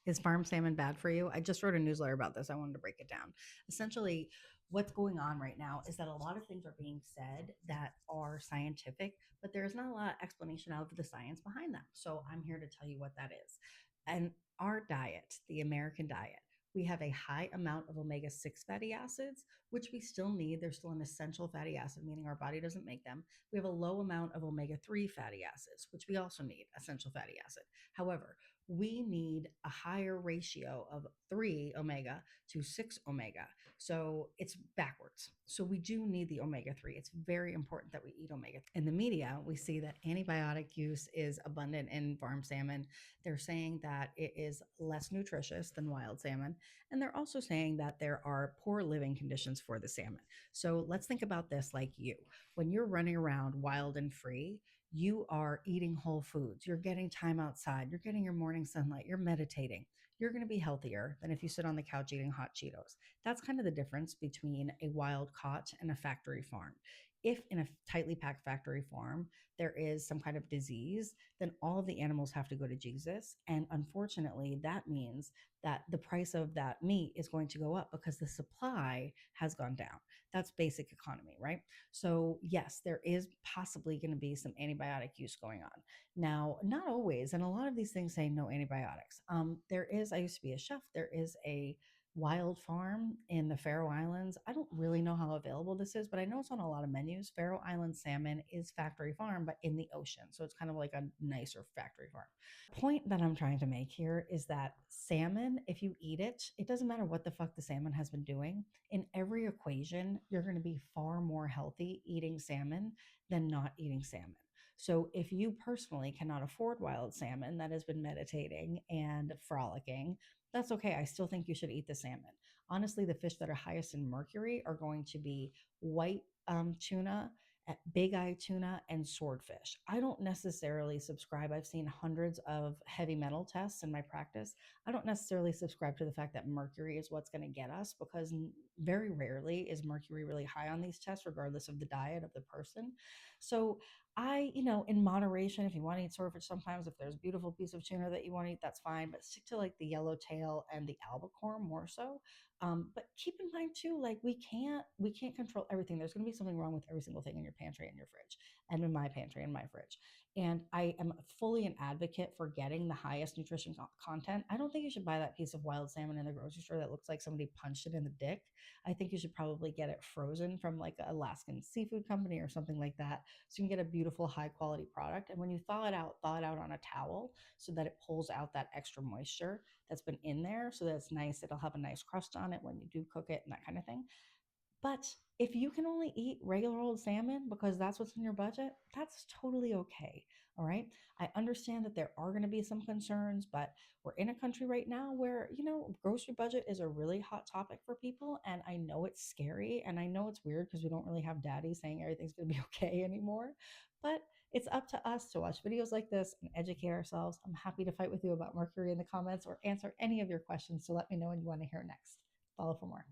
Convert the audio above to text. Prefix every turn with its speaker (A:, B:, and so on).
A: Is farm salmon bad for you? I just wrote a newsletter about this. I wanted to break it down. Essentially, what's going on right now is that a lot of things are being said that are scientific, but there's not a lot of explanation of the science behind them. So I'm here to tell you what that is. And our diet, the American diet, we have a high amount of omega 6 fatty acids, which we still need. They're still an essential fatty acid, meaning our body doesn't make them. We have a low amount of omega 3 fatty acids, which we also need, essential fatty acid. However, we need a higher ratio of 3 omega to 6 omega. So it's backwards. So we do need the omega 3. It's very important that we eat omega 3. In the media, we see that antibiotic use is abundant in farm salmon. They're saying that it is less nutritious than wild salmon. And they're also saying that there are poor living conditions for the salmon. So let's think about this like you. When you're running around wild and free, you are eating whole foods. You're getting time outside. You're getting your morning sunlight. You're meditating. You're going to be healthier than if you sit on the couch eating hot Cheetos. That's kind of the difference between a wild caught and a factory farm. If in a tightly packed factory farm there is some kind of disease, then all of the animals have to go to Jesus. And unfortunately, that means that the price of that meat is going to go up because the supply has gone down. That's basic economy, right? So, yes, there is possibly going to be some antibiotic use going on. Now, not always, and a lot of these things say no antibiotics. There is, I used to be a chef, there is a wild farm in the Faroe Islands. I don't really know how available this is, but I know it's on a lot of menus. Faroe Island salmon is factory farm, but in the ocean. So it's kind of like a nicer factory farm. Point that I'm trying to make here is that salmon, if you eat it, it doesn't matter what the fuck the salmon has been doing. In every equation, you're going to be far more healthy eating salmon than not eating salmon. So if you personally cannot afford wild salmon that has been meditating and frolicking, that's okay. I still think you should eat the salmon. Honestly, the fish that are highest in mercury are going to be white tuna, big eye tuna, and swordfish. I don't necessarily subscribe. I've seen hundreds of heavy metal tests in my practice. I don't necessarily subscribe to the fact that mercury is what's going to get us because very rarely is mercury really high on these tests, regardless of the diet of the person. So in moderation, if you want to eat swordfish, sometimes if there's a beautiful piece of tuna that you want to eat, that's fine. But stick to like the yellowtail and the albacore more so. But keep in mind too, like we can't control everything. There's going to be something wrong with every single thing in your pantry and your fridge, and in my pantry and my fridge. And I am fully an advocate for getting the highest nutrition content. I don't think you should buy that piece of wild salmon in the grocery store that looks like somebody punched it in the dick. I think you should probably get it frozen from like an Alaskan seafood company or something like that, so you can get a beautiful high quality product. And when you thaw it out on a towel so that it pulls out that extra moisture that's been in there, so that it's nice. It'll have a nice crust on it when you do cook it and that kind of thing. But if you can only eat regular old salmon because that's what's in your budget, that's totally okay. All right. I understand that there are going to be some concerns, but we're in a country right now where, grocery budget is a really hot topic for people. And I know it's scary and I know it's weird because we don't really have daddy saying everything's going to be okay anymore. But it's up to us to watch videos like this and educate ourselves. I'm happy to fight with you about mercury in the comments or answer any of your questions. So let me know when you want to hear next. Follow for more.